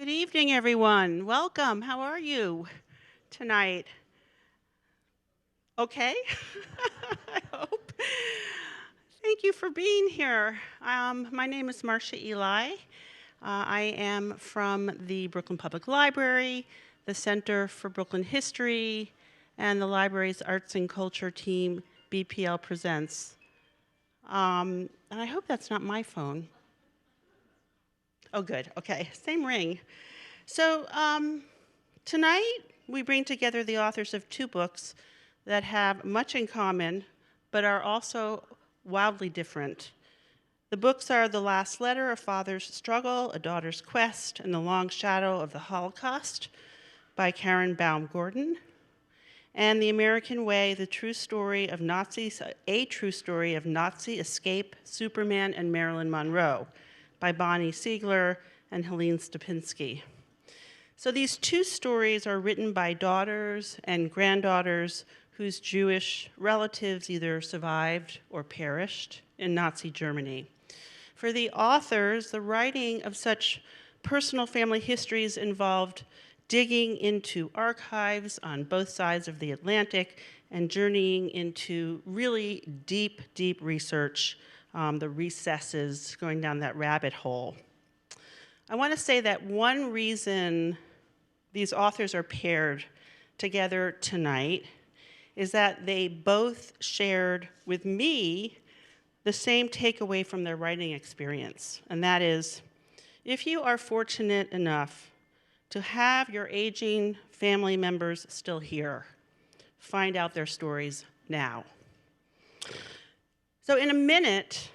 Good evening, everyone. Welcome. How are you tonight? Okay? I hope. Thank you for being here. My name is Marcia Eli. I am from the Brooklyn Public Library, the Center for Brooklyn History, and the library's Arts and Culture team, BPL Presents. And I hope that's not my phone. Oh, good. Okay, same ring. So tonight we bring together the authors of two books that have much in common, but are also wildly different. The books are The Last Letter, A Father's Struggle, A Daughter's Quest, and The Long Shadow of the Holocaust by Karen Baum Gordon, and The American Way, A True Story of Nazi Escape, Superman, and Marilyn Monroe by Bonnie Siegler and Helene Stapinski. So these two stories are written by daughters and granddaughters whose Jewish relatives either survived or perished in Nazi Germany. For the authors, the writing of such personal family histories involved digging into archives on both sides of the Atlantic and journeying into really deep, deep research, the recesses, going down that rabbit hole. I want to say that one reason these authors are paired together tonight is that they both shared with me the same takeaway from their writing experience, and that is, if you are fortunate enough to have your aging family members still here, find out their stories now. So in a minute,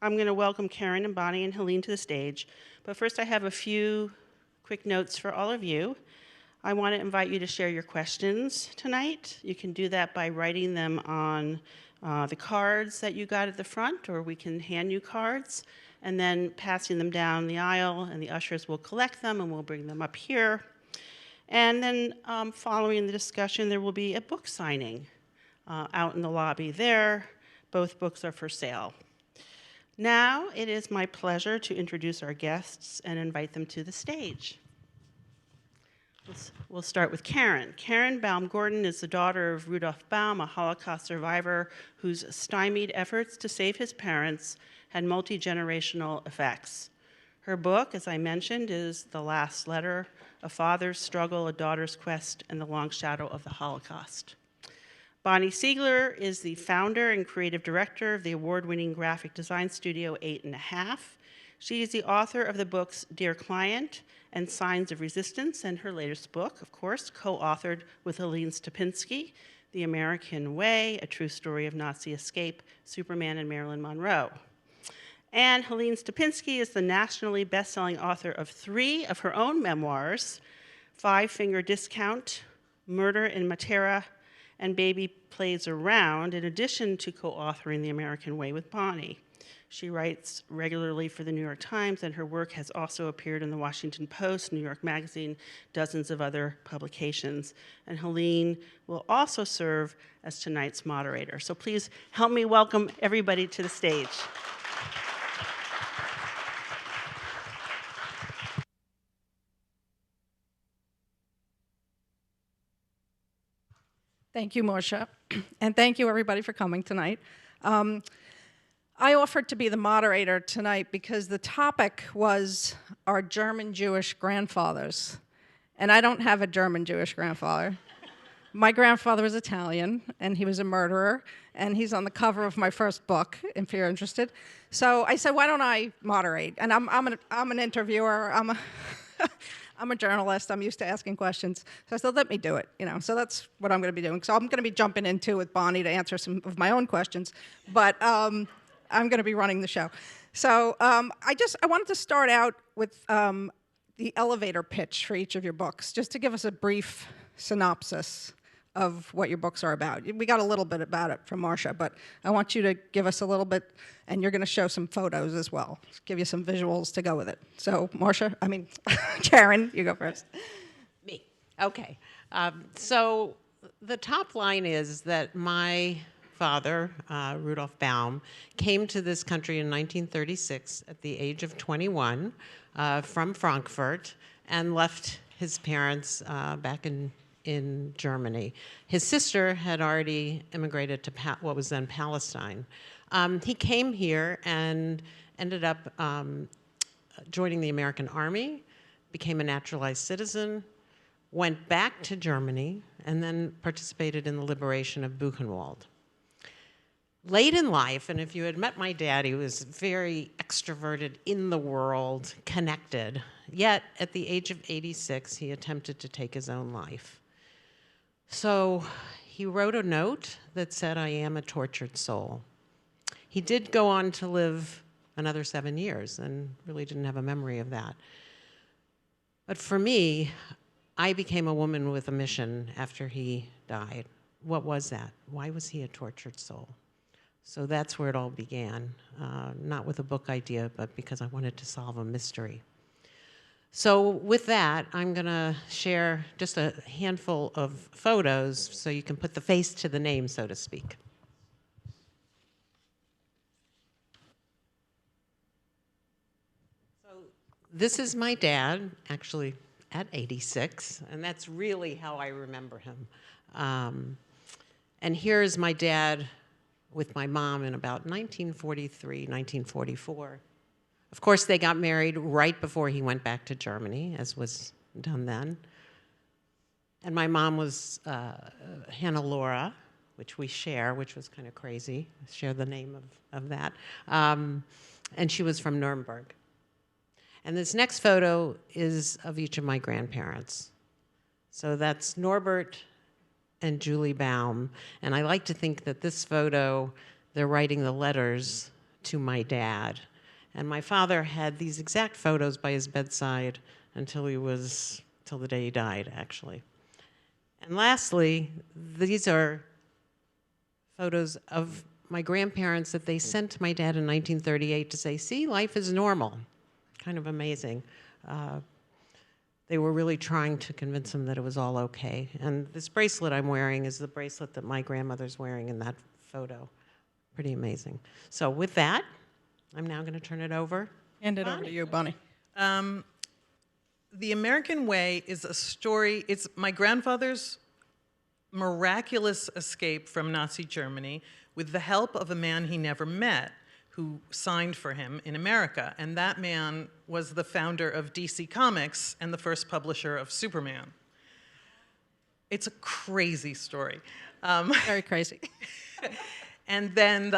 I'm going to welcome Karen and Bonnie and Helene to the stage, but first I have a few quick notes for all of you. I want to invite you to share your questions tonight. You can do that by writing them on the cards that you got at the front, or we can hand you cards, and then passing them down the aisle, and the ushers will collect them and we'll bring them up here. And then following the discussion, there will be a book signing out in the lobby there. Both books are for sale. Now it is my pleasure to introduce our guests and invite them to the stage. We'll start with Karen. Karen Baum Gordon is the daughter of Rudolf Baum, a Holocaust survivor whose stymied efforts to save his parents had multi-generational effects. Her book, as I mentioned, is The Last Letter, A Father's Struggle, A Daughter's Quest, and The Long Shadow of the Holocaust. Bonnie Siegler is the founder and creative director of the award-winning graphic design studio 8½. She is the author of the books Dear Client and Signs of Resistance, and her latest book, of course, co-authored with Helene Stapinski, The American Way, A True Story of Nazi Escape, Superman, and Marilyn Monroe. And Helene Stapinski is the nationally best-selling author of 3 of her own memoirs, Five Finger Discount, Murder in Matera, and Baby Plays Around, in addition to co-authoring The American Way with Bonnie. She writes regularly for the New York Times, and her work has also appeared in the Washington Post, New York Magazine, dozens of other publications. And Helene will also serve as tonight's moderator. So please help me welcome everybody to the stage. Thank you, Marcia, and thank you, everybody, for coming tonight. I offered to be the moderator tonight because the topic was our German Jewish grandfathers, and I don't have a German Jewish grandfather. My grandfather was Italian, and he was a murderer, and he's on the cover of my first book, if you're interested. So I said, why don't I moderate? And I'm an interviewer. I'm a journalist. I'm used to asking questions. So I said, let me do it. So that's what I'm going to be doing. So I'm going to be jumping into with Bonnie to answer some of my own questions, but I'm going to be running the show. So I wanted to start out with the elevator pitch for each of your books, just to give us a brief synopsis of what your books are about. We got a little bit about it from Marcia, but I want you to give us a little bit, and you're going to show some photos as well. Give you some visuals to go with it. So Karen, you go first. Me. Okay. So the top line is that my father, Rudolf Baum, came to this country in 1936 at the age of 21 from Frankfurt and left his parents back in Germany. His sister had already immigrated to what was then Palestine. He came here and ended up joining the American Army, became a naturalized citizen, went back to Germany, and then participated in the liberation of Buchenwald. Late in life, and if you had met my dad, he was very extroverted, in the world, connected. Yet, at the age of 86, he attempted to take his own life. So he wrote a note that said, "I am a tortured soul." He did go on to live another 7 years and really didn't have a memory of that. But for me, I became a woman with a mission after he died. What was that? Why was he a tortured soul? So that's where it all began, not with a book idea, but because I wanted to solve a mystery. So with that, I'm going to share just a handful of photos so you can put the face to the name, so to speak. So this is my dad, actually at 86, and that's really how I remember him. And here's my dad with my mom in about 1943, 1944. Of course, they got married right before he went back to Germany, as was done then. And my mom was Hannah Laura, which we share, which was kind of crazy. Share the name of that. And she was from Nuremberg. And this next photo is of each of my grandparents. So that's Norbert and Julie Baum. And I like to think that this photo, they're writing the letters to my dad. And my father had these exact photos by his bedside till the day he died, actually. And lastly, these are photos of my grandparents that they sent to my dad in 1938 to say, "See, life is normal." Kind of amazing. They were really trying to convince him that it was all okay. And this bracelet I'm wearing is the bracelet that my grandmother's wearing in that photo. Pretty amazing. So with that, I'm now going to turn it over. Hand it over to you, Bonnie. The American Way is a story, it's my grandfather's miraculous escape from Nazi Germany with the help of a man he never met who signed for him in America. And that man was the founder of DC Comics and the first publisher of Superman. It's a crazy story. Very crazy. And then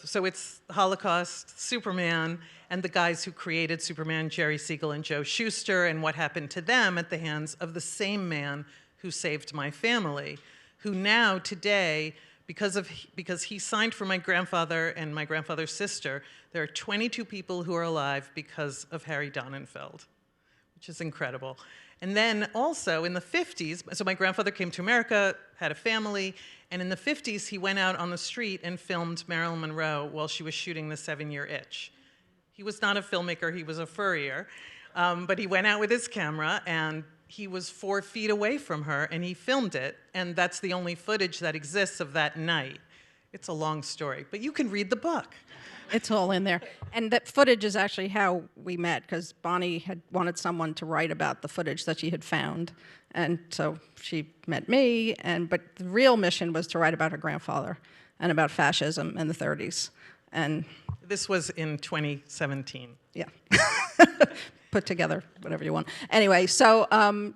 so it's Holocaust, Superman, and the guys who created Superman, Jerry Siegel and Joe Shuster, and what happened to them at the hands of the same man who saved my family, who now, today, because he signed for my grandfather and my grandfather's sister, there are 22 people who are alive because of Harry Donenfeld, which is incredible. And then also in the 50s, so my grandfather came to America, had a family, and in the 50s he went out on the street and filmed Marilyn Monroe while she was shooting The 7-Year Itch. He was not a filmmaker, he was a furrier, but he went out with his camera and he was 4 feet away from her and he filmed it, and that's the only footage that exists of that night. It's a long story, but you can read the book. It's all in there. And that footage is actually how we met, because Bonnie had wanted someone to write about the footage that she had found. And so she met me, but the real mission was to write about her grandfather and about fascism in the 30s. And this was in 2017. Yeah. Put together, whatever you want. Anyway, so,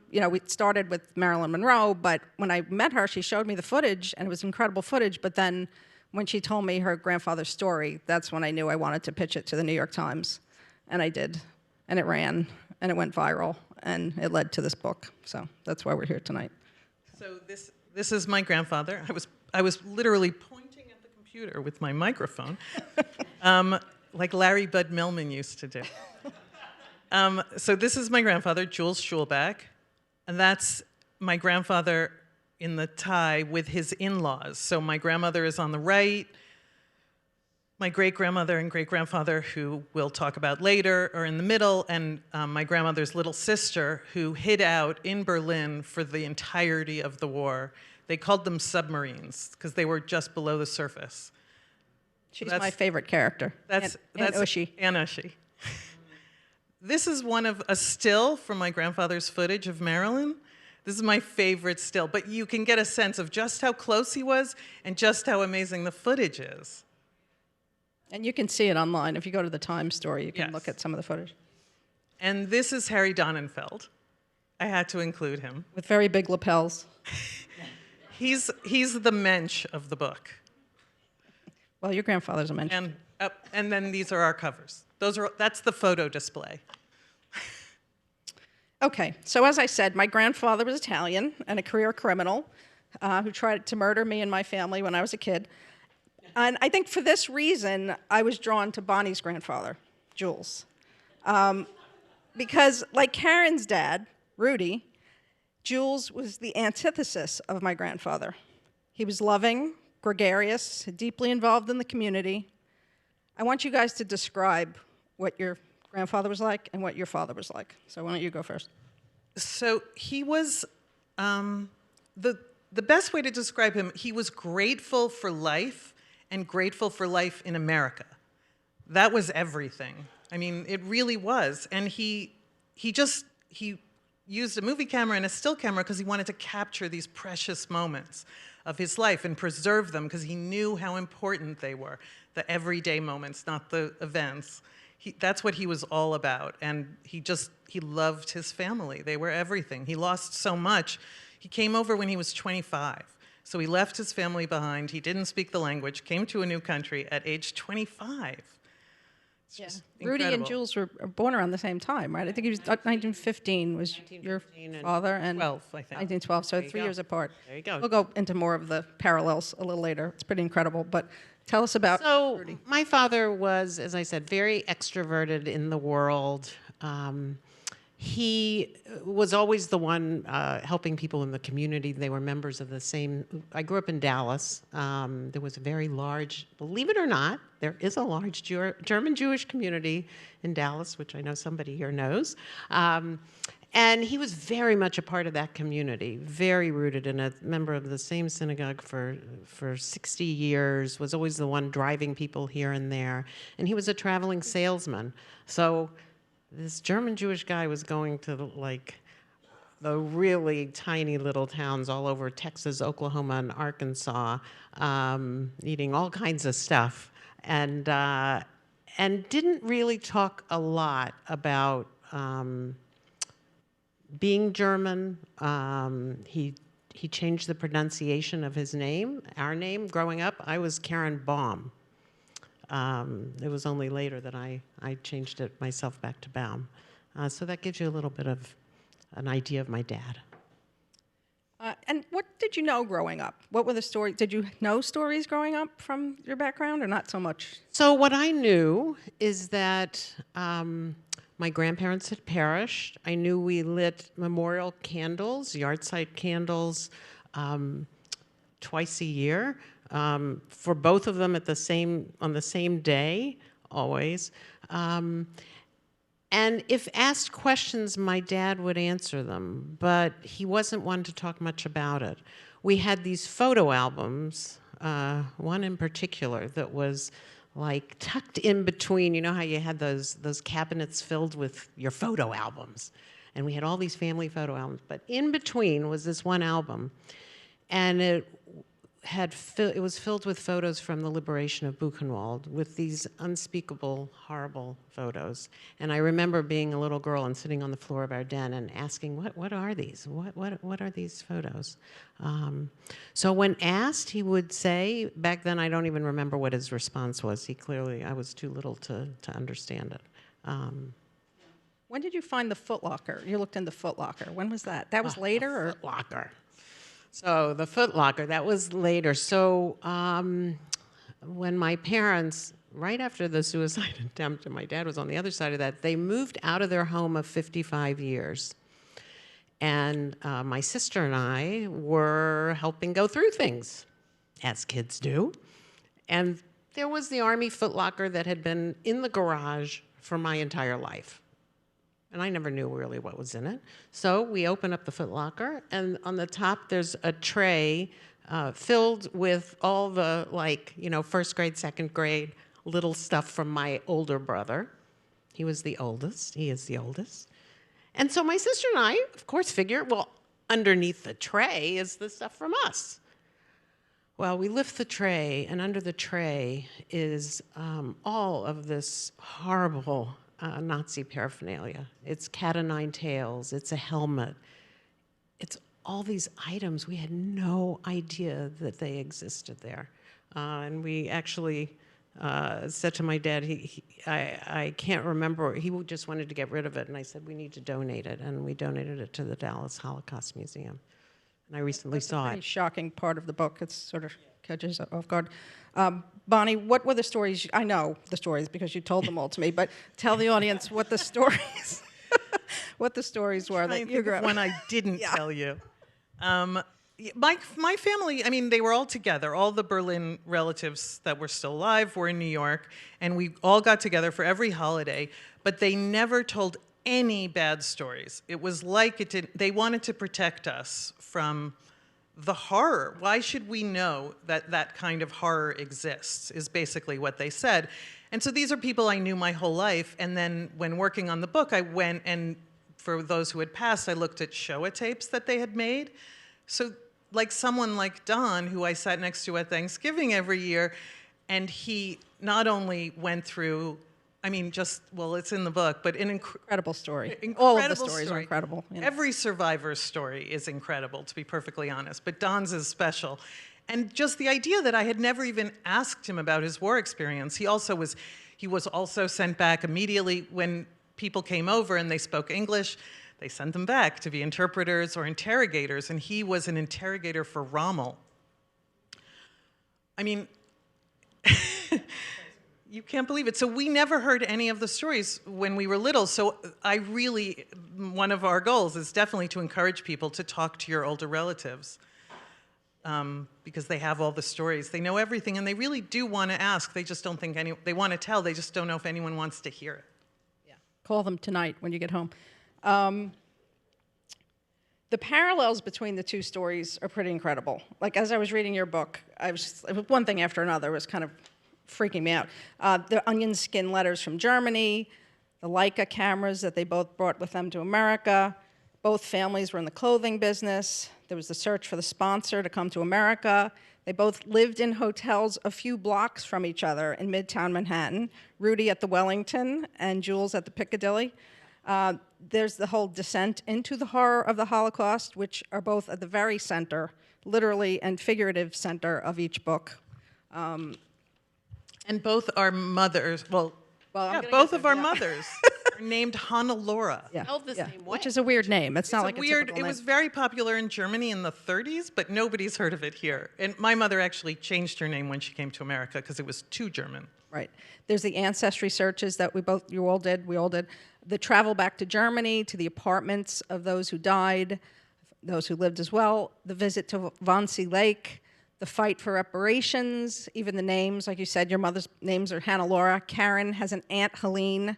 we started with Marilyn Monroe, but when I met her, she showed me the footage, and it was incredible footage, but then when she told me her grandfather's story, that's when I knew I wanted to pitch it to the New York Times, and I did, and it ran, and it went viral, and it led to this book, so that's why we're here tonight. So this is my grandfather. I was literally pointing at the computer with my microphone, like Larry Bud Millman used to do. So this is my grandfather, Jules Schulbach, and that's my grandfather in the tie with his in-laws. So my grandmother is on the right, my great-grandmother and great-grandfather, who we'll talk about later, are in the middle, and my grandmother's little sister, who hid out in Berlin for the entirety of the war, They called them submarines because they were just below the surface. She's That's- my favorite character. That's Aunt Ushi. Aunt Ushi. This is one of a still from my grandfather's footage of Marilyn. This is my favorite still, but you can get a sense of just how close he was and just how amazing the footage is. And you can see it online. If you go to the Times story, you can Yes. look at some of the footage. And this is Harry Donenfeld. I had to include him. With very big lapels. He's the mensch of the book. Well, your grandfather's a mensch. And then these are our covers. That's the photo display. Okay, so as I said, my grandfather was Italian and a career criminal who tried to murder me and my family when I was a kid. And I think for this reason, I was drawn to Bonnie's grandfather, Jules. Because like Karen's dad, Rudy, Jules was the antithesis of my grandfather. He was loving, gregarious, deeply involved in the community. I want you guys to describe what your grandfather was like and what your father was like. So why don't you go first? So he was, the best way to describe him, he was grateful for life and grateful for life in America. That was everything. I mean, it really was. And he used a movie camera and a still camera because he wanted to capture these precious moments of his life and preserve them because he knew how important they were, the everyday moments, not the events. That's what he was all about. And he loved his family. They were everything. He lost so much. He came over when he was 25. So he left his family behind. He didn't speak the language, came to a new country at age 25. It's just Rudy and incredible. Jules were born around the same time, right? I think he was 1915 was your 1915 father, and 12, I think. 1912, so There you 3 go. years apart. There you go. We'll go into more of the parallels a little later. It's pretty incredible, but tell us about So Rudy. my father was, as I said, very extroverted in the world. He was always the one helping people in the community. They were members of the same. I grew up in Dallas. There was a very large, believe it or not, there is a large German Jewish community in Dallas, which I know somebody here knows. And he was very much a part of that community, very rooted in it, member of the same synagogue for 60 years, was always the one driving people here and there. And he was a traveling salesman. So this German Jewish guy was going to like the really tiny little towns all over Texas, Oklahoma, and Arkansas, eating all kinds of stuff, and didn't really talk a lot about being German. He changed the pronunciation of his name, our name. Growing up, I was Karen Baum. It was only later that I changed it myself back to Baum. So that gives you a little bit of an idea of my dad. And what did you know growing up? What were the stories? Did you know stories growing up from your background, or not so much? So what I knew is that my grandparents had perished. I knew we lit memorial candles, yard-side candles, twice a year. For both of them on the same day, always. And if asked questions, my dad would answer them, but he wasn't one to talk much about it. We had these photo albums, one in particular that was like tucked in between. You know how you had those cabinets filled with your photo albums? And we had all these family photo albums, but in between was this one album, and it was filled with photos from the liberation of Buchenwald, with these unspeakable, horrible photos. And I remember being a little girl and sitting on the floor of our den and asking, what are these? What are these photos? So when asked, he would say, back then I don't even remember what his response was. I was too little to understand it. When did you find the Foot Locker? You looked into Foot Locker. When was that? That was later, or? Foot Locker. So the Foot Locker, that was later. So when my parents, right after the suicide attempt, and my dad was on the other side of that, they moved out of their home of 55 years. And my sister and I were helping go through things, as kids do. And there was the Army Foot Locker that had been in the garage for my entire life. and I never knew really what was in it. So we open up the Foot Locker, and on the top there's a tray filled with all the, first grade, second grade, little stuff from my older brother. He was the oldest. He is the oldest. And so my sister and I, of course, figure, well, underneath the tray is the stuff from us. Well, we lift the tray, and under the tray is all of this horrible Nazi paraphernalia. It's cat o' nine tails. It's a helmet. It's all these items. We had no idea that they existed there. And we actually said to my dad, I can't remember, he just wanted to get rid of it, and I said, we need to donate it, and we donated it to the Dallas Holocaust Museum. And I recently saw Pretty it. shocking part of the book. It sort of catches off guard. Bonnie, what were the stories? I know the stories because you told them all to me, but tell the audience what the stories, what the stories were that you grew up. One I didn't tell you. My family, I mean, they were all together. All the Berlin relatives that were still alive were in New York, and we all got together for every holiday, but they never told any bad stories. It was like it didn't, they wanted to protect us from the horror. Why should we know that that kind of horror exists, is basically what they said. And so these are people I knew my whole life, and then when working on the book, I went and, for those who had passed, I looked at Shoah tapes that they had made. So like someone like Don, who I sat next to at Thanksgiving every year, and he not only went through, I mean, it's in the book, but an Incredible story. incredible All of the stories story. are incredible. You know. Every survivor's story is incredible, to be perfectly honest, but Don's is special. And just the idea that I had never even asked him about his war experience. He was also sent back immediately when people came over and they spoke English. They sent them back to be interpreters or interrogators, and he was an interrogator for Rommel. I mean, you can't believe it. So we never heard any of the stories when we were little. So one of our goals is definitely to encourage people to talk to your older relatives, because they have all the stories. They know everything, and they really do want to ask. They just don't think they want to tell. They just don't know if anyone wants to hear it. Yeah. Call them tonight when you get home. The parallels between the two stories are pretty incredible. Like, as I was reading your book, it was one thing after another was kind of freaking me out. The onion skin letters from Germany, the Leica cameras that they both brought with them to America. Both families were in the clothing business. There was the search for the sponsor to come to America. They both lived in hotels a few blocks from each other in Midtown Manhattan. Rudy at the Wellington and Jules at the Piccadilly. There's the whole descent into the horror of the Holocaust, which are both at the very center, literally and figurative center of each book. And both our mothers, both of our mothers are named Hannelore. Spelled the same way. Which is a weird name. It's not like a typical It name. was very popular in Germany in the 30s, but nobody's heard of it here. And my mother actually changed her name when she came to America because it was too German. Right. There's the ancestry searches that we all did. The travel back to Germany, to the apartments of those who died, those who lived as well, the visit to Wannsee Lake, the fight for reparations, even the names, like you said, your mother's names are Hannelore. Karen has an Aunt Helene.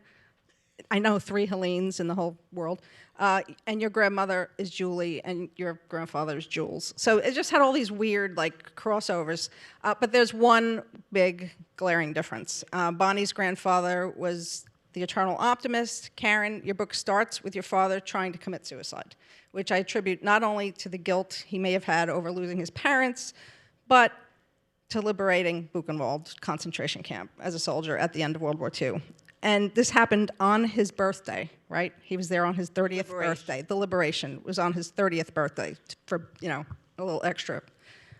I know 3 Helenes in the whole world. And your grandmother is Julie, and your grandfather is Jules. So it just had all these weird, crossovers. But there's one big glaring difference. Bonnie's grandfather was the eternal optimist. Karen, your book starts with your father trying to commit suicide, which I attribute not only to the guilt he may have had over losing his parents, but to liberating Buchenwald concentration camp as a soldier at the end of World War II. And this happened on his birthday, right? He was there on his 30th birthday. The liberation was on his 30th birthday for, a little extra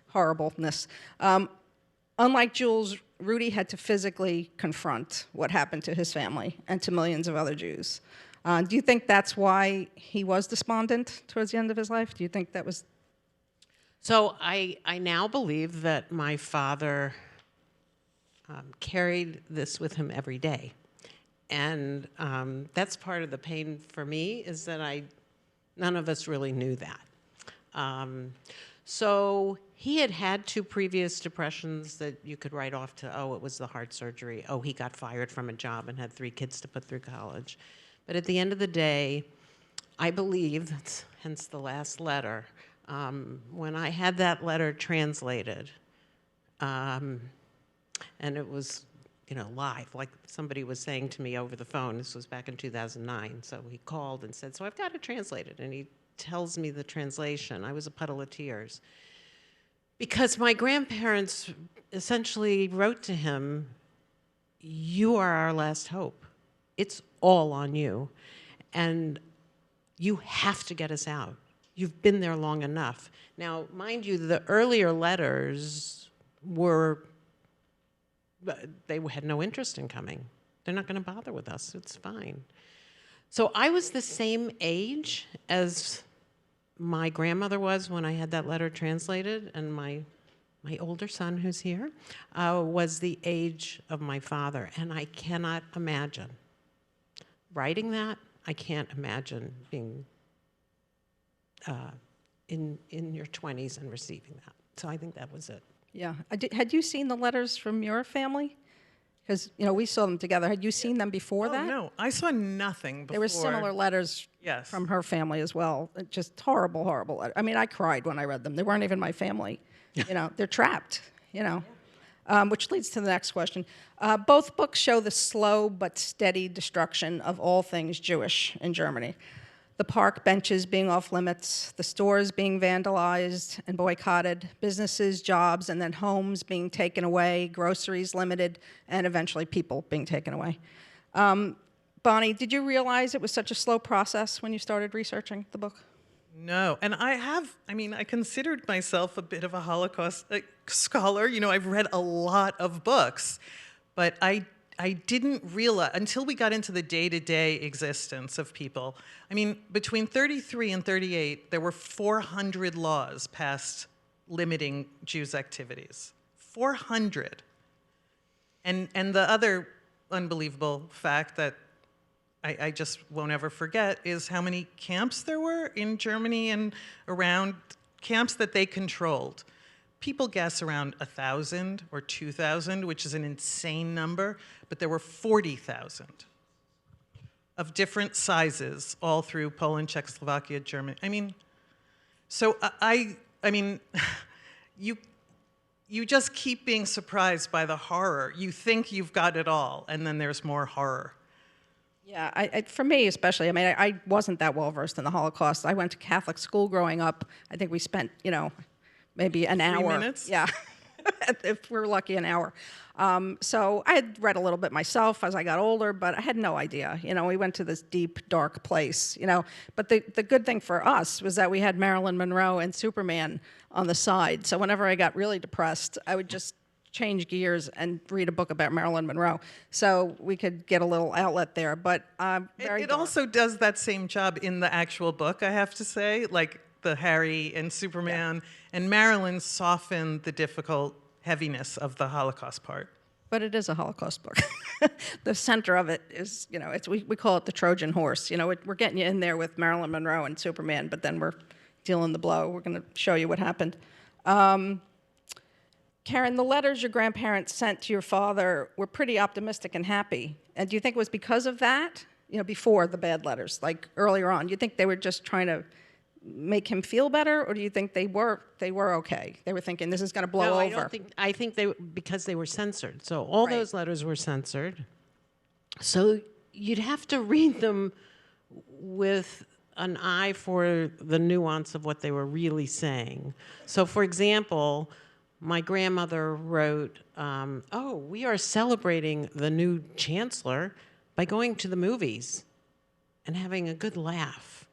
horribleness. Unlike Jules, Rudy had to physically confront what happened to his family and to millions of other Jews. Do you think that's why he was despondent towards the end of his life? Do you think that was... So I now believe that my father carried this with him every day. And that's part of the pain for me, is that none of us really knew that. So he had 2 previous depressions that you could write off to, it was the heart surgery. He got fired from a job and had 3 kids to put through college. But at the end of the day, I believe, that's hence the last letter, when I had that letter translated, and it was, live, like somebody was saying to me over the phone. This was back in 2009. So he called and said, so I've got to translate it. And he tells me the translation. I was a puddle of tears. Because my grandparents essentially wrote to him, you are our last hope. It's all on you. And you have to get us out. You've been there long enough. Now, mind you, the earlier letters they had no interest in coming. They're not going to bother with us. It's fine. So I was the same age as my grandmother was when I had that letter translated, and my older son, who's here, was the age of my father. And I cannot imagine writing that. I can't imagine being in your 20s and receiving that. So I think that was it. Yeah. Had you seen the letters from your family? Because, we saw them together. Had you seen them before that? No, I saw nothing before. There were similar letters Yes. from her family as well. Just horrible, horrible. I mean, I cried when I read them. They weren't even my family. They're trapped, which leads to the next question. Both books show the slow but steady destruction of all things Jewish in Germany. The park benches being off limits, the stores being vandalized and boycotted, businesses, jobs, and then homes being taken away, groceries limited, and eventually people being taken away. Bonnie, did you realize it was such a slow process when you started researching the book? No, and I considered myself a bit of a Holocaust scholar. I've read a lot of books, but I didn't realize, until we got into the day-to-day existence of people. Between 33 and 38, there were 400 laws passed limiting Jews' activities. 400. And the other unbelievable fact that I just won't ever forget is how many camps there were in Germany and around, camps that they controlled. People guess around 1,000 or 2,000, which is an insane number, but there were 40,000 of different sizes all through Poland, Czechoslovakia, Germany. You just keep being surprised by the horror. You think you've got it all, and then there's more horror. Yeah, for me especially, I wasn't that well versed in the Holocaust. I went to Catholic school growing up. I think we spent, maybe an hour. 3 minutes? Yeah, if we're lucky, an hour. So I had read a little bit myself as I got older, but I had no idea. We went to this deep, dark place, But the good thing for us was that we had Marilyn Monroe and Superman on the side. So whenever I got really depressed, I would just change gears and read a book about Marilyn Monroe. So we could get a little outlet there. But it also does that same job in the actual book, I have to say, like the Harry and Superman. Yeah. And Marilyn softened the difficult heaviness of the Holocaust part. But it is a Holocaust book. The center of it is, we call it the Trojan horse. We're getting you in there with Marilyn Monroe and Superman, but then we're dealing the blow. We're going to show you what happened. Karen, the letters your grandparents sent to your father were pretty optimistic and happy. And do you think it was because of that? Before the bad letters, like earlier on, do you think they were just trying to make him feel better, or do you think they were okay? They were thinking this is going to blow over. I don't think. I think because they were censored. So all those letters were censored. So you'd have to read them with an eye for the nuance of what they were really saying. So, for example, my grandmother wrote, we are celebrating the new chancellor by going to the movies and having a good laugh.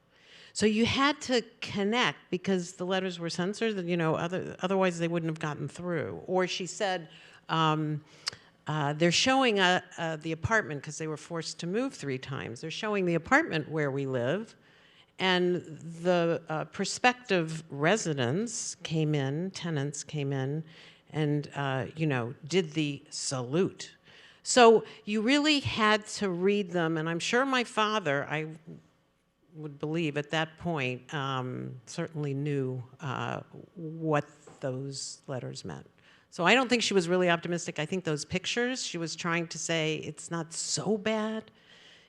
So you had to connect because the letters were censored, otherwise they wouldn't have gotten through. Or she said, they're showing the apartment, because they were forced to move 3 times. They're showing the apartment where we live. And the prospective tenants came in and, did the salute. So you really had to read them. And I'm sure my father, I would believe at that point, certainly knew what those letters meant. So I don't think she was really optimistic. I think those pictures, she was trying to say it's not so bad.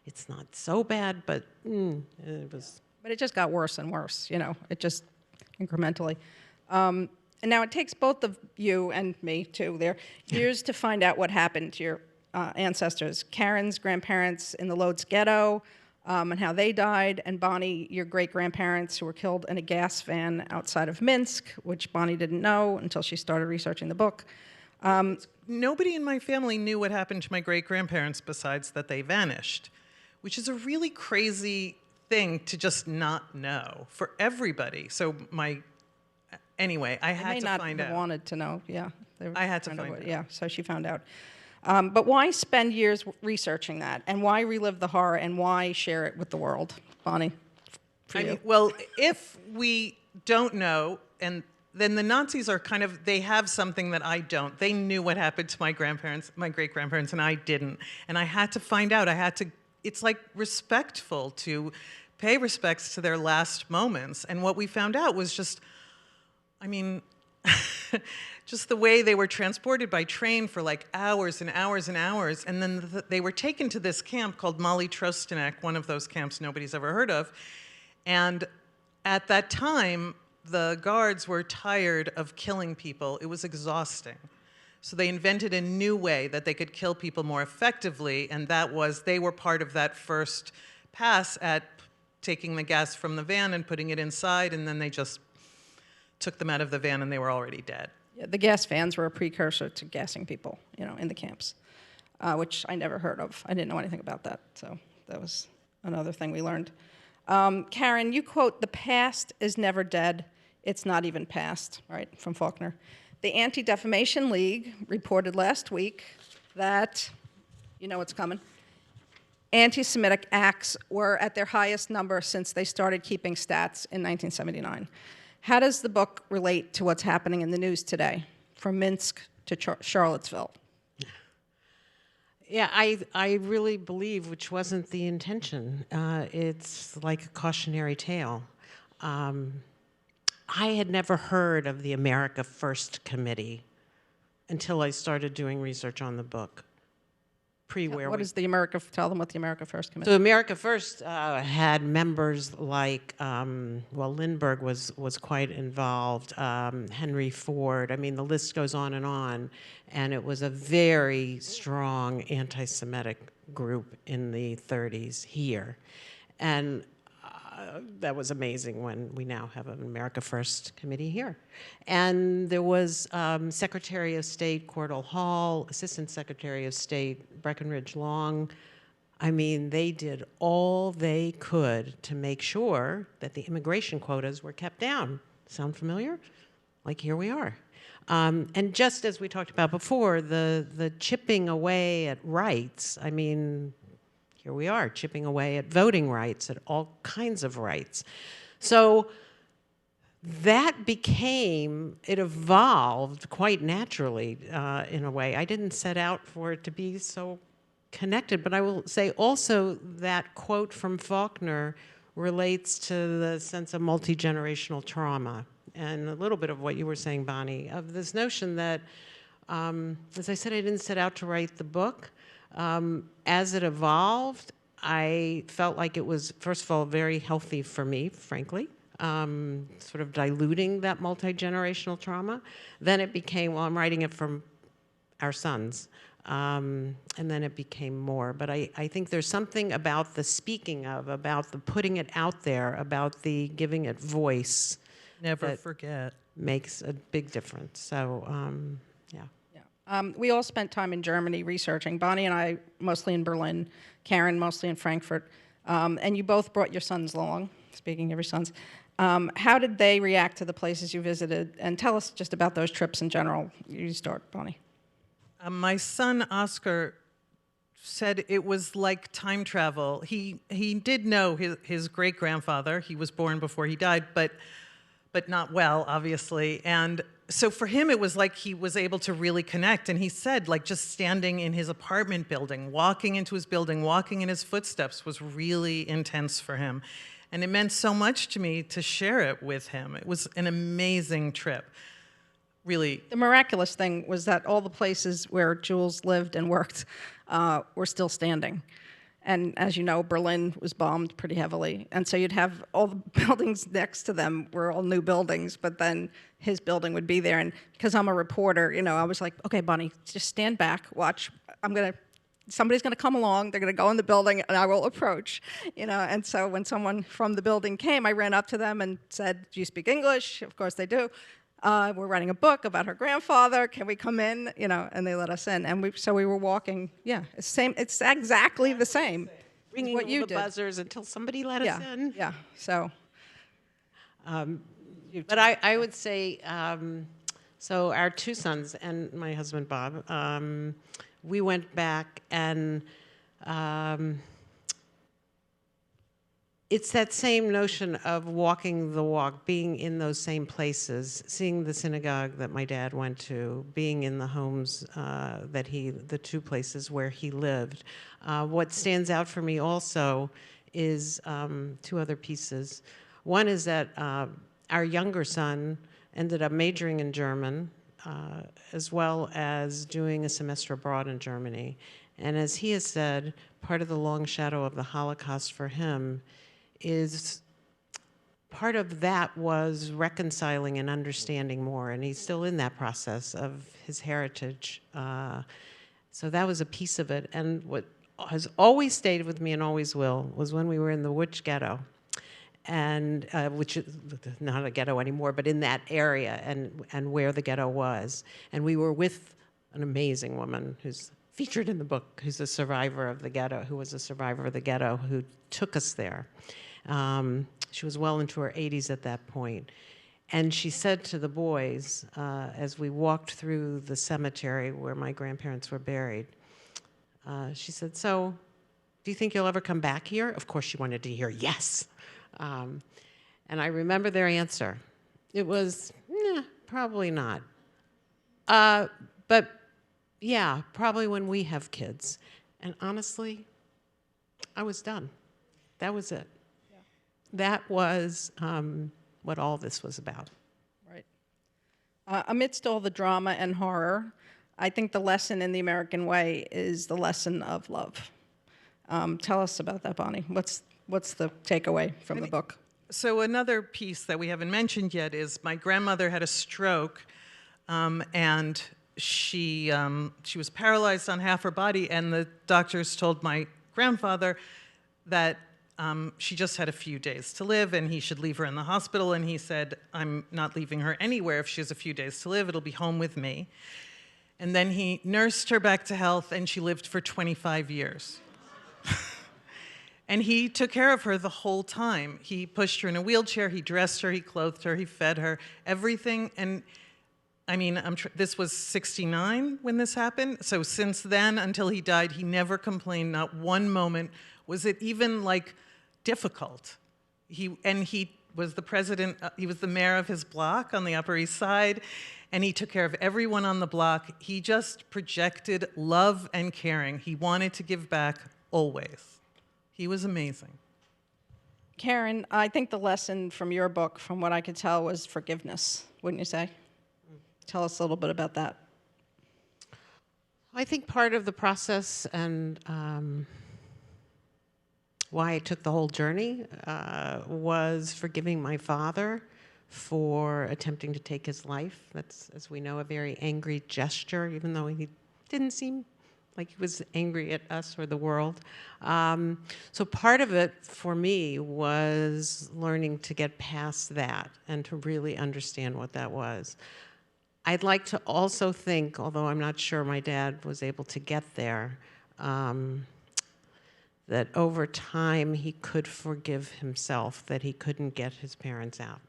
it's not so bad, but it was. But it just got worse and worse, it just incrementally. And now it takes both of you and me, too, there, years to find out what happened to your ancestors. Karen's grandparents in the Lodz ghetto, and how they died, and Bonnie, your great-grandparents who were killed in a gas van outside of Minsk, which Bonnie didn't know until she started researching the book. Nobody in my family knew what happened to my great-grandparents besides that they vanished, which is a really crazy thing to just not know for everybody. So anyway, I had to They may find not have out. wanted to know, yeah. I had to find out. Yeah, so she found out. But why spend years researching that? And why relive the horror? And why share it with the world? Bonnie, for you. Well, if we don't know, and then the Nazis are they have something that I don't. They knew what happened to my grandparents, my great-grandparents, and I didn't. And I had to find out. It's like respectful to pay respects to their last moments. And what we found out was just the way they were transported by train for like hours and hours and hours. And then they were taken to this camp called Mali Trostenek, one of those camps nobody's ever heard of. And at that time, the guards were tired of killing people. It was exhausting. So they invented a new way that they could kill people more effectively, and that was they were part of that first pass at taking the gas from the van and putting it inside, and then they just took them out of the van and they were already dead. Yeah, the gas vans were a precursor to gassing people, in the camps, which I never heard of. I didn't know anything about that, so that was another thing we learned. Karen, you quote, "The past is never dead. It's not even past," right, from Faulkner. The Anti-Defamation League reported last week that, what's coming, anti-Semitic acts were at their highest number since they started keeping stats in 1979. How does the book relate to what's happening in the news today, from Minsk to Charlottesville? Yeah, I really believe, which wasn't the intention, it's like a cautionary tale. I had never heard of the America First Committee until I started doing research on the book. What is the America? Tell them what the America First Committee. So America First had members like, Lindbergh was quite involved, Henry Ford. I mean, the list goes on, and it was a very strong anti-Semitic group in the 30s here, and that was amazing when we now have an America First Committee here. And there was Secretary of State Cordell Hull, Assistant Secretary of State Breckinridge Long. I mean, they did all they could to make sure that the immigration quotas were kept down. Sound familiar? Like, here we are. And just as we talked about before, the chipping away at rights, I mean, here we are, chipping away at voting rights, at all kinds of rights. So that it evolved quite naturally in a way. I didn't set out for it to be so connected, but I will say also that quote from Faulkner relates to the sense of multi-generational trauma, and a little bit of what you were saying, Bonnie, of this notion that, as I said, I didn't set out to write the book. As it evolved, I felt like it was, first of all, very healthy for me, frankly, sort of diluting that multi-generational trauma. Then it became, well, I'm writing it from our sons, and then it became more. But I think there's something about the speaking of, about the putting it out there, about the giving it voice. Never forget. Makes a big difference. So, yeah. We all spent time in Germany researching. Bonnie and I mostly in Berlin, Karen mostly in Frankfurt, and you both brought your sons along, speaking of your sons. How did they react to the places you visited? And tell us just about those trips in general. You start, Bonnie. My son, Oscar, said it was like time travel. He did know his great-grandfather. He was born before he died, but not well, obviously. And so for him, it was like he was able to really connect. And he said, like, just standing in his apartment building, walking into his building, walking in his footsteps was really intense for him. And it meant so much to me to share it with him. It was an amazing trip, really. The miraculous thing was that all the places where Jules lived and worked were still standing. And as you know, Berlin was bombed pretty heavily. And so you'd have all the buildings next to them were all new buildings, but then his building would be there. And because I'm a reporter, I was like, okay, Bonnie, just stand back, watch. Somebody's going to come along, they're going to go in the building, and I will approach, And so when someone from the building came, I ran up to them and said, do you speak English? Of course they do. We're writing a book about her grandfather. Can we come in? And they let us in. And we were walking. Yeah, it's exactly the same. Ringing what all you the did. buzzers until somebody let us in. Yeah. So. But I would say, so our two sons and my husband Bob, we went back and it's that same notion of walking the walk, being in those same places, seeing the synagogue that my dad went to, being in the homes the two places where he lived. What stands out for me also is two other pieces. One is that our younger son ended up majoring in German, as well as doing a semester abroad in Germany. And as he has said, part of the long shadow of the Holocaust for him is part of that was reconciling and understanding more, and he's still in that process of his heritage. So that was a piece of it. And what has always stayed with me and always will was when we were in the Łódź ghetto, and which is not a ghetto anymore, but in that area and where the ghetto was. And we were with an amazing woman who's featured in the book, who's a survivor of the ghetto, who was a survivor of the ghetto, who took us there. She was well into her 80s at that point. And she said to the boys, as we walked through the cemetery where my grandparents were buried, she said, so do you think you'll ever come back here? Of course she wanted to hear yes. And I remember their answer. It was, probably not. But yeah, probably when we have kids. And honestly, I was done. That was it. Yeah. That was what all this was about. Right. Amidst all the drama and horror, I think the lesson in the American way is the lesson of love. Tell us about that, Bonnie. What's the takeaway from the book? So another piece that we haven't mentioned yet is my grandmother had a stroke, and she was paralyzed on half her body, and the doctors told my grandfather that she just had a few days to live and he should leave her in the hospital, and he said, I'm not leaving her anywhere. If she has a few days to live, it'll be home with me. And then he nursed her back to health, and she lived for 25 years. And he took care of her the whole time. He pushed her in a wheelchair, he dressed her, he clothed her, he fed her, everything. And I mean, this was 1969 when this happened. So since then until he died, he never complained, not one moment. Was it even like difficult? He was the president, he was the mayor of his block on the Upper East Side, and he took care of everyone on the block. He just projected love and caring. He wanted to give back always. He was amazing. Karen, I think the lesson from your book, from what I could tell, was forgiveness, wouldn't you say? Tell us a little bit about that. I think part of the process and why I took the whole journey was forgiving my father for attempting to take his life. That's, as we know, a very angry gesture, even though he didn't seem like he was angry at us or the world. So part of it for me was learning to get past that and to really understand what that was. I'd like to also think, although I'm not sure my dad was able to get there, that over time he could forgive himself that he couldn't get his parents out.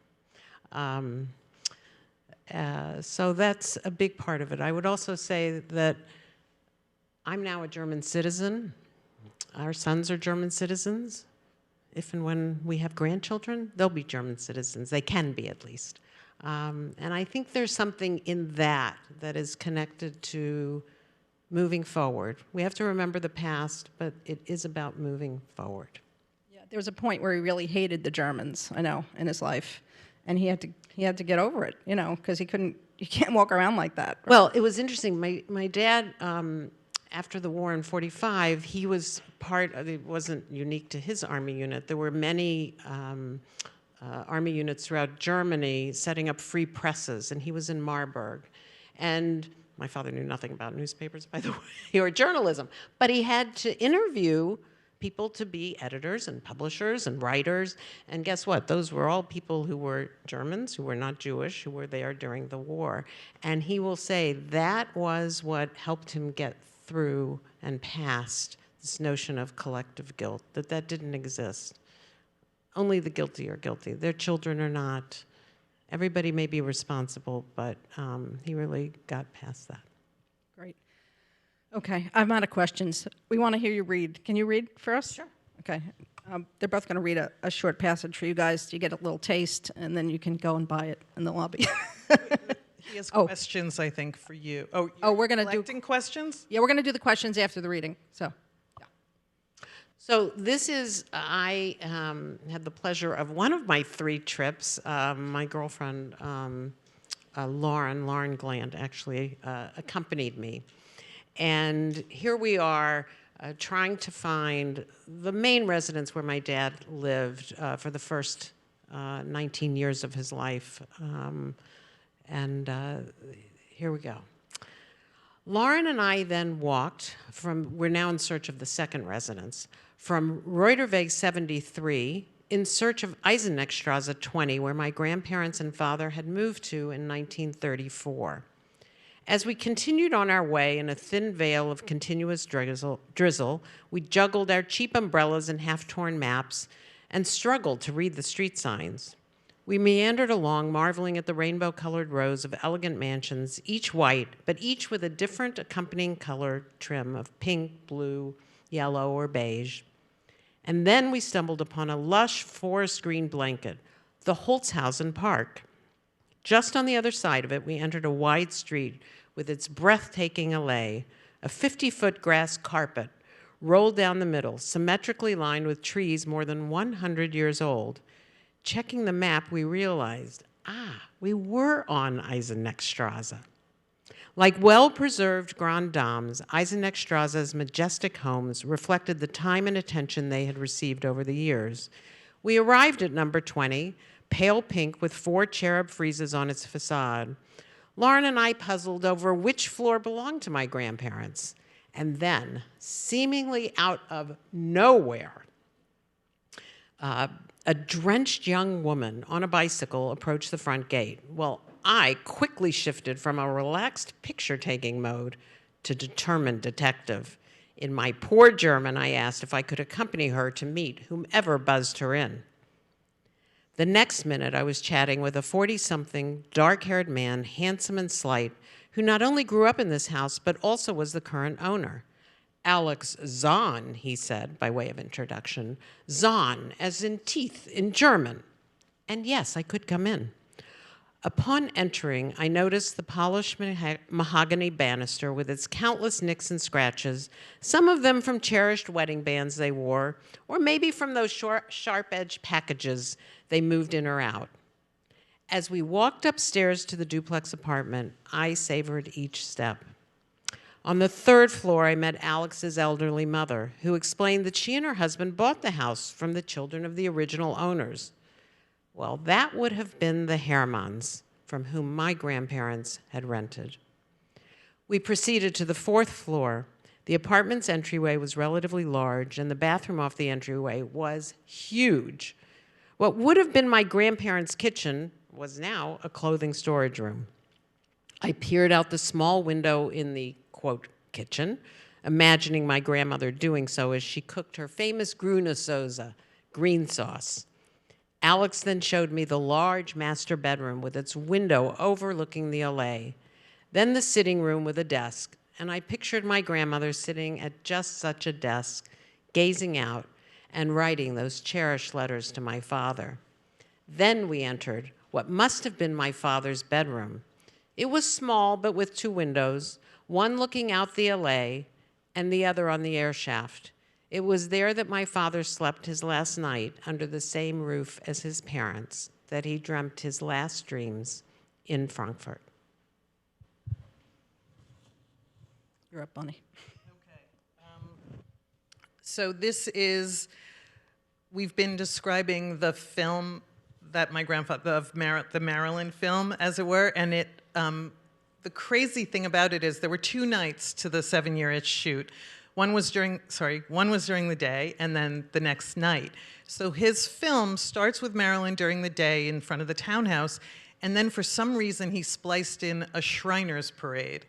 So that's a big part of it. I would also say that I'm now a German citizen. Our sons are German citizens. If and when we have grandchildren, they'll be German citizens. They can be, at least. And I think there's something in that that is connected to moving forward. We have to remember the past, but it is about moving forward. Yeah, there was a point where he really hated the Germans, I know, in his life. And he had to get over it, because you can't walk around like that. Right? Well, it was interesting. My dad after the war in 45, he was part of, it wasn't unique to his army unit. There were many army units throughout Germany setting up free presses, and he was in Marburg. And my father knew nothing about newspapers, by the way, or journalism, but he had to interview people to be editors and publishers and writers. And guess what? Those were all people who were Germans, who were not Jewish, who were there during the war. And he will say that was what helped him get through and past this notion of collective guilt, that didn't exist. Only the guilty are guilty. Their children are not. Everybody may be responsible, but he really got past that. Great. Okay, I'm out of questions. We want to hear you read. Can you read for us? Sure. Okay. They're both going to read a short passage for you guys. You get a little taste, and then you can go and buy it in the lobby. He has questions, I think, for you. We're going to do collecting questions? Yeah, we're going to do the questions after the reading. So, So this is, I had the pleasure of one of my 3 trips. My girlfriend, Lauren Gland, actually accompanied me. And here we are trying to find the main residence where my dad lived for the first 19 years of his life. Here we go. Lauren and I then walked we're now in search of the second residence, from Reuterweg 73 in search of Eisenachstraße 20, where my grandparents and father had moved to in 1934. As we continued on our way in a thin veil of continuous drizzle, we juggled our cheap umbrellas and half-torn maps and struggled to read the street signs. We meandered along, marveling at the rainbow-colored rows of elegant mansions, each white, but each with a different accompanying color trim of pink, blue, yellow, or beige. And then we stumbled upon a lush forest green blanket, the Holzhausen Park. Just on the other side of it, we entered a wide street with its breathtaking allée, a 50-foot grass carpet rolled down the middle, symmetrically lined with trees more than 100 years old. Checking the map, we realized, we were on Eisenachstraße. Like well-preserved grand dames, Eisenachstraße's majestic homes reflected the time and attention they had received over the years. We arrived at number 20, pale pink with 4 cherub friezes on its facade. Lauren and I puzzled over which floor belonged to my grandparents. And then, seemingly out of nowhere, a drenched young woman on a bicycle approached the front gate. Well, I quickly shifted from a relaxed picture-taking mode to determined detective. In my poor German, I asked if I could accompany her to meet whomever buzzed her in. The next minute, I was chatting with a 40-something, dark-haired man, handsome and slight, who not only grew up in this house, but also was the current owner. Alex Zahn, he said, by way of introduction. Zahn, as in teeth in German. And yes, I could come in. Upon entering, I noticed the polished mahogany banister with its countless nicks and scratches, some of them from cherished wedding bands they wore, or maybe from those sharp-edged packages they moved in or out. As we walked upstairs to the duplex apartment, I savored each step. On the 3rd floor, I met Alex's elderly mother, who explained that she and her husband bought the house from the children of the original owners. Well, that would have been the Hermanns, from whom my grandparents had rented. We proceeded to the 4th floor. The apartment's entryway was relatively large, and the bathroom off the entryway was huge. What would have been my grandparents' kitchen was now a clothing storage room. I peered out the small window in the, quote, kitchen, imagining my grandmother doing so as she cooked her famous grüne Soße, green sauce. Alex then showed me the large master bedroom with its window overlooking the allée, then the sitting room with a desk, and I pictured my grandmother sitting at just such a desk, gazing out and writing those cherished letters to my father. Then we entered what must have been my father's bedroom. It was small, but with 2 windows, one looking out the allée and the other on the air shaft. It was there that my father slept his last night under the same roof as his parents, that he dreamt his last dreams in Frankfurt. You're up, Bunny. So this is, we've been describing the film that my grandfather, the Marilyn film, as it were, and it, the crazy thing about it is there were 2 nights to the 7-year-itch shoot. One was during the day, and then the next night. So his film starts with Marilyn during the day in front of the townhouse, and then for some reason he spliced in a Shriners parade.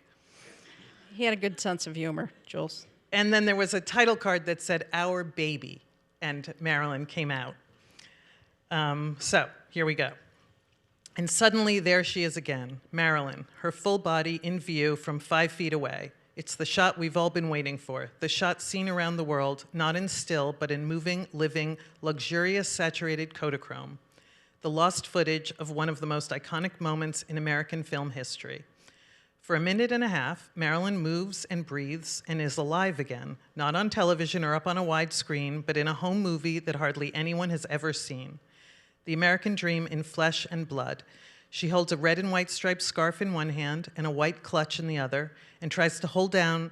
He had a good sense of humor, Jules. And then there was a title card that said, "Our Baby," and Marilyn came out. So here we go. And suddenly there she is again, Marilyn, her full body in view from 5 feet away. It's the shot we've all been waiting for, the shot seen around the world, not in still, but in moving, living, luxurious, saturated Kodachrome. The lost footage of one of the most iconic moments in American film history. For a minute and a half, Marilyn moves and breathes and is alive again, not on television or up on a wide screen, but in a home movie that hardly anyone has ever seen. The American dream in flesh and blood. She holds a red and white striped scarf in one hand and a white clutch in the other, and tries to hold down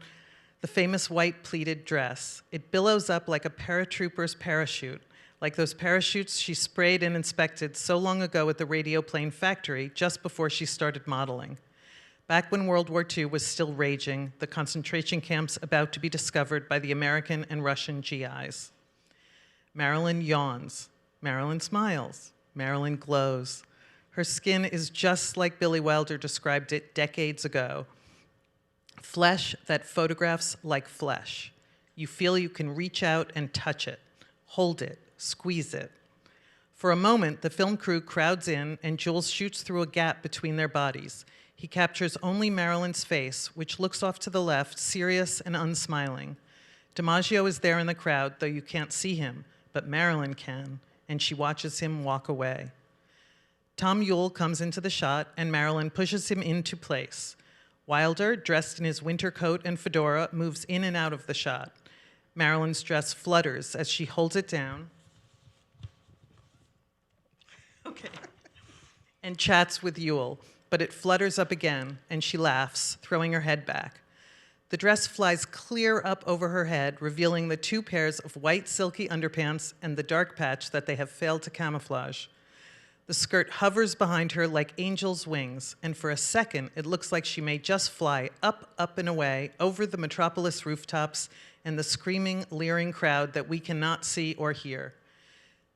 the famous white pleated dress. It billows up like a paratrooper's parachute, like those parachutes she sprayed and inspected so long ago at the radio plane factory just before she started modeling. Back when World War II was still raging, the concentration camps about to be discovered by the American and Russian GIs. Marilyn yawns. Marilyn smiles. Marilyn glows. Her skin is just like Billy Wilder described it decades ago. Flesh that photographs like flesh. You feel you can reach out and touch it, hold it, squeeze it. For a moment, the film crew crowds in and Jules shoots through a gap between their bodies. He captures only Marilyn's face, which looks off to the left, serious and unsmiling. DiMaggio is there in the crowd, though you can't see him, but Marilyn can, and she watches him walk away. Tom Ewell comes into the shot, and Marilyn pushes him into place. Wilder, dressed in his winter coat and fedora, moves in and out of the shot. Marilyn's dress flutters as she holds it down. Okay. And chats with Ewell, but it flutters up again, and she laughs, throwing her head back. The dress flies clear up over her head, revealing the 2 pairs of white silky underpants and the dark patch that they have failed to camouflage. The skirt hovers behind her like angel's wings, and for a second, it looks like she may just fly up, up and away over the metropolis rooftops and the screaming, leering crowd that we cannot see or hear.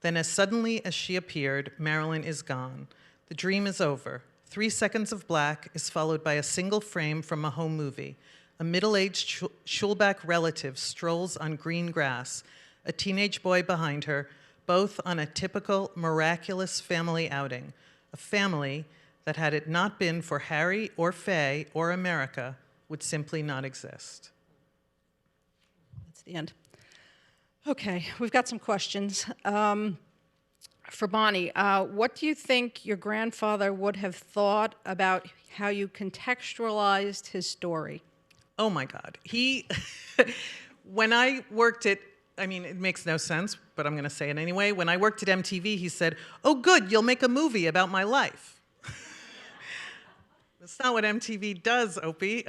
Then as suddenly as she appeared, Marilyn is gone. The dream is over. 3 seconds of black is followed by a single frame from a home movie. A middle-aged Schulbach relative strolls on green grass, a teenage boy behind her, both on a typical, miraculous family outing, a family that, had it not been for Harry or Faye or America, would simply not exist. That's the end. Okay, we've got some questions. For Bonnie, what do you think your grandfather would have thought about how you contextualized his story? Oh my God. When I worked at, I mean, it makes no sense, but I'm going to say it anyway. When I worked at MTV, he said, "Oh, good, you'll make a movie about my life." That's not what MTV does, Opie.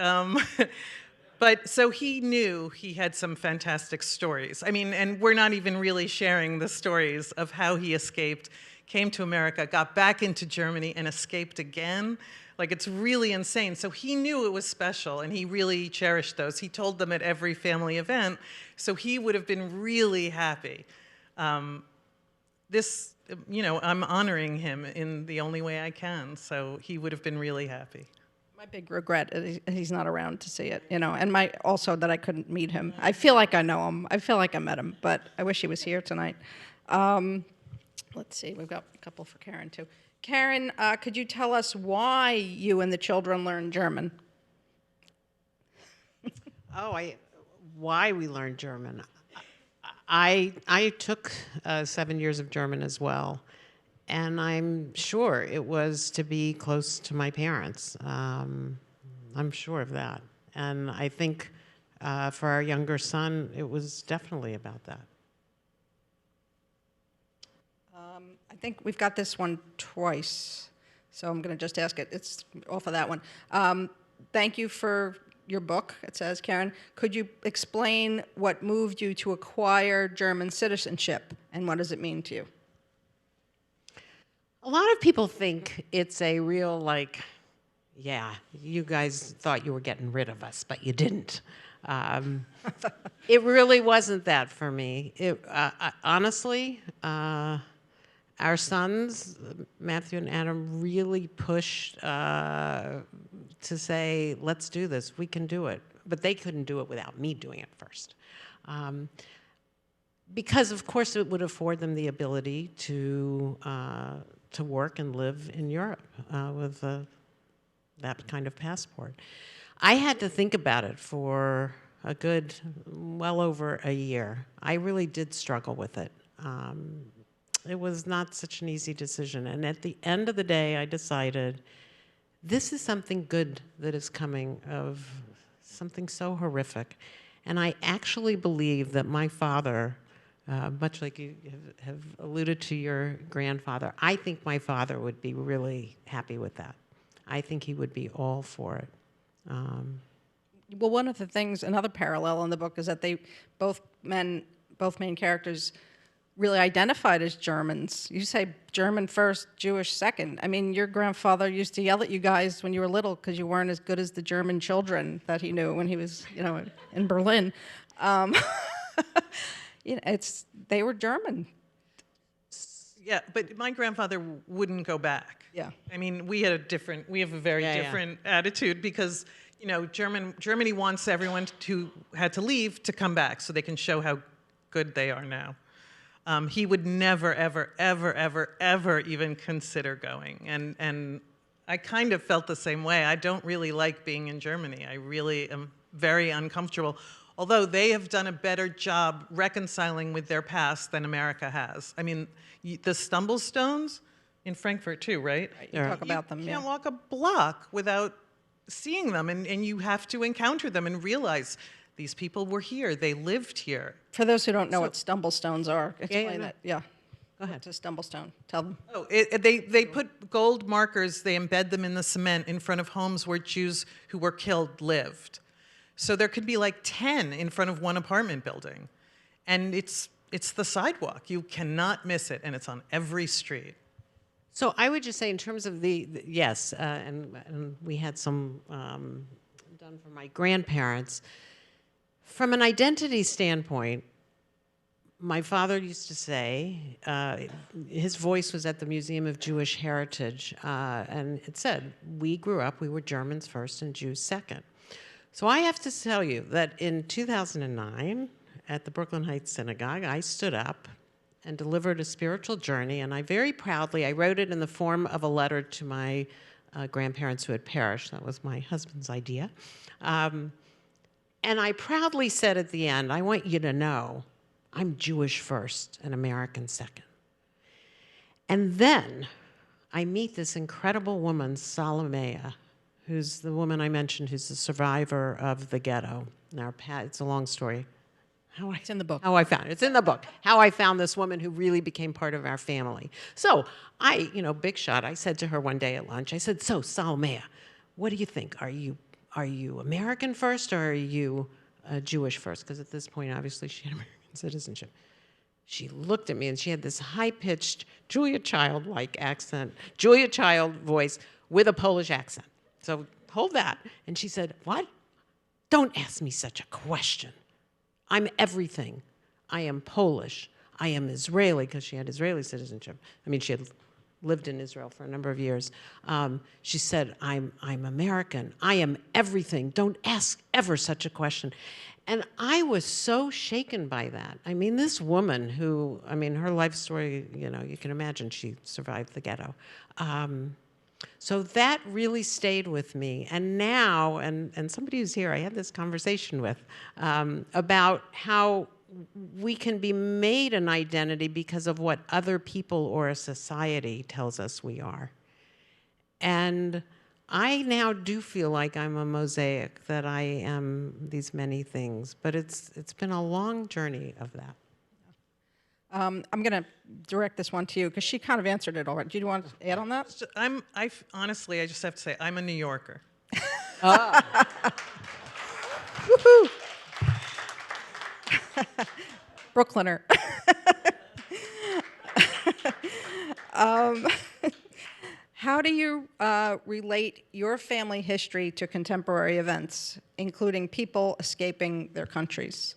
But so he knew he had some fantastic stories. I mean, and we're not even really sharing the stories of how he escaped, came to America, got back into Germany, and escaped again. Like, it's really insane. So he knew it was special, and he really cherished those. He told them at every family event, so he would have been really happy. This, you know, I'm honoring him in the only way I can, so he would have been really happy. My big regret is he's not around to see it, you know, and also that I couldn't meet him. I feel like I know him. I feel like I met him, but I wish he was here tonight. Let's see, we've got a couple for Karen, too. Karen, could you tell us why you and the children learned German? Why we learned German? I took 7 years of German as well, and I'm sure it was to be close to my parents. I'm sure of that, and I think for our younger son, it was definitely about that. I think we've got this one twice, so I'm going to just ask it. It's off of that one. Thank you for your book, it says, Karen, could you explain what moved you to acquire German citizenship, and what does it mean to you? A lot of people think it's a real, like, yeah, you guys thought you were getting rid of us, but you didn't. It really wasn't that for me. Honestly, our sons, Matthew and Adam, really pushed to say, let's do this, we can do it. But they couldn't do it without me doing it first. Because, of course, it would afford them the ability to work and live in Europe with that kind of passport. I had to think about it for a good, well over a year. I really did struggle with it. It was not such an easy decision. And at the end of the day, I decided this is something good that is coming of something so horrific. And I actually believe that my father, much like you have alluded to your grandfather, I think my father would be really happy with that. I think he would be all for it. Well, one of the things, another parallel in the book, is that they both main characters really identified as Germans. You say German first, Jewish second. I mean, your grandfather used to yell at you guys when you were little because you weren't as good as the German children that he knew when he was, in Berlin. They were German. Yeah, but my grandfather wouldn't go back. Yeah. I mean, we have a very different attitude because, Germany wants everyone who had to leave to come back so they can show how good they are now. He would never, ever, ever, ever, ever even consider going. And I kind of felt the same way. I don't really like being in Germany. I really am very uncomfortable. Although they have done a better job reconciling with their past than America has. I mean, the Stumblestones in Frankfurt too, right? You talk about them, You yeah. can't walk a block without seeing them, and you have to encounter them and realize these people were here, they lived here. For those who don't know what stumblestones are, explain no. it. Yeah. Go ahead. What's a stumblestone? Tell them. Oh, they put gold markers, they embed them in the cement in front of homes where Jews who were killed lived. So there could be like 10 in front of one apartment building. And it's the sidewalk. You cannot miss it, and it's on every street. So I would just say in terms of yes, and we had some done for my grandparents. From an identity standpoint, my father used to say, his voice was at the Museum of Jewish Heritage, and it said, we grew up, we were Germans first and Jews second. So I have to tell you that in 2009, at the Brooklyn Heights Synagogue, I stood up and delivered a spiritual journey, and I very proudly, I wrote it in the form of a letter to my grandparents who had perished. That was my husband's idea. And I proudly said at the end, I want you to know I'm Jewish first and American second. And then I meet this incredible woman, Salomea, who's the woman I mentioned who's the survivor of the ghetto. Now, it's a long story. It's in the book. How I found it. It's in the book. How I found this woman who really became part of our family. So I, big shot, I said to her one day at lunch, I said, so Salomea, what do you think? Are you American first or are you Jewish first? Because at this point, obviously, she had American citizenship. She looked at me and she had this high-pitched Julia Child-like accent, Julia Child voice with a Polish accent. So hold that. And she said, what? Don't ask me such a question. I'm everything. I am Polish. I am Israeli, because she had Israeli citizenship. I mean, she had lived in Israel for a number of years. She said, I'm American. I am everything. Don't ask ever such a question. And I was so shaken by that. I mean, this woman who, her life story, you can imagine she survived the ghetto. So that really stayed with me. And now, and somebody who's here, I had this conversation with, about how we can be made an identity because of what other people or a society tells us we are. And I now do feel like I'm a mosaic, that I am these many things. But it's been a long journey of that. I'm going to direct this one to you because she kind of answered it already. Do you want to add on that? Honestly, I just have to say, I'm a New Yorker. Woo! Brooklyner. How do you relate your family history to contemporary events, including people escaping their countries?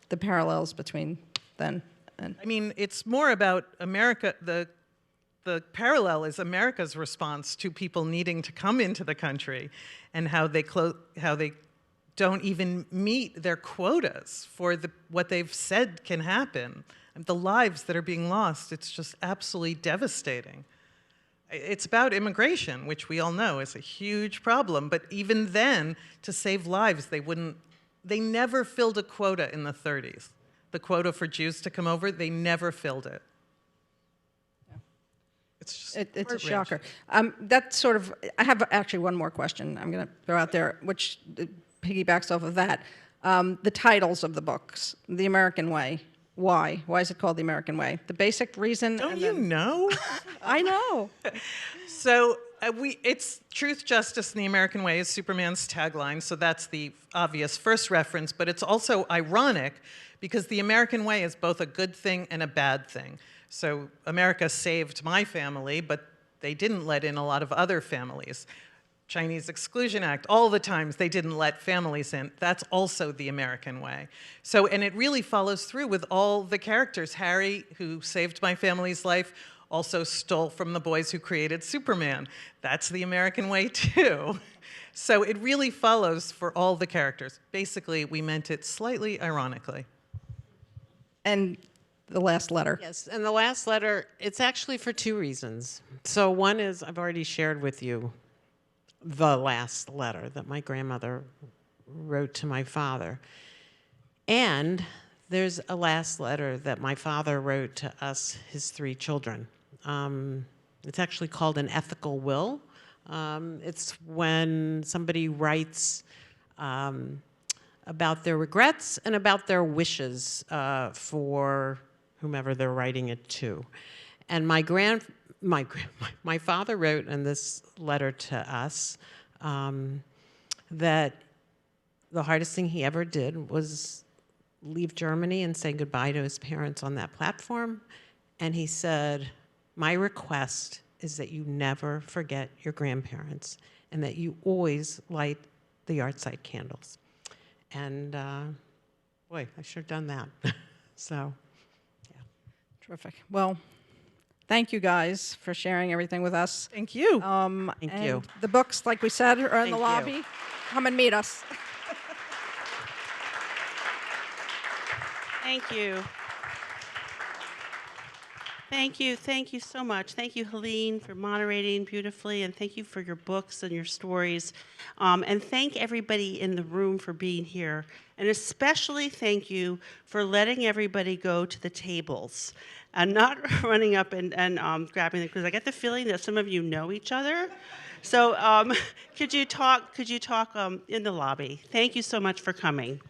The parallels between then and... I mean, it's more about America. The parallel is America's response to people needing to come into the country, and how they don't even meet their quotas for what they've said can happen. The lives that are being lost, it's just absolutely devastating. It's about immigration, which we all know is a huge problem, but even then, to save lives, they never filled a quota in the 30s. The quota for Jews to come over, they never filled it. It's just It's a shocker. That's sort of, I have actually one more question I'm going to throw out there, which piggybacks off of that. The titles of the books, The American Way. Why? Why is it called The American Way? The basic reason... Don't you know? I know. So it's Truth, Justice, and the American Way is Superman's tagline, so that's the obvious first reference, but it's also ironic because the American way is both a good thing and a bad thing. So America saved my family, but they didn't let in a lot of other families. Chinese Exclusion Act, all the times they didn't let families in. That's also the American way. So, and it really follows through with all the characters. Harry, who saved my family's life, also stole from the boys who created Superman. That's the American way too. So it really follows for all the characters. Basically, we meant it slightly ironically. And the last letter. Yes, and the last letter, it's actually for two reasons. So one is, I've already shared with you the last letter that my grandmother wrote to my father. And there's a last letter that my father wrote to us, his three children. It's actually called an ethical will. It's when somebody writes about their regrets and about their wishes for whomever they're writing it to. And my father wrote in this letter to us that the hardest thing he ever did was leave Germany and say goodbye to his parents on that platform. And he said, my request is that you never forget your grandparents and that you always light the yahrzeit candles. And boy, I sure done that. So, yeah. Terrific. Well, thank you guys for sharing everything with us. Thank you. Thank you. The books, like we said, are in the Thank lobby. you. Come and meet us. Thank you. Thank you so much. Thank you, Helene, for moderating beautifully, and thank you for your books and your stories. And thank everybody in the room for being here. And especially thank you for letting everybody go to the tables and not running up and grabbing them, because I get the feeling that some of you know each other. So could you talk in the lobby? Thank you so much for coming.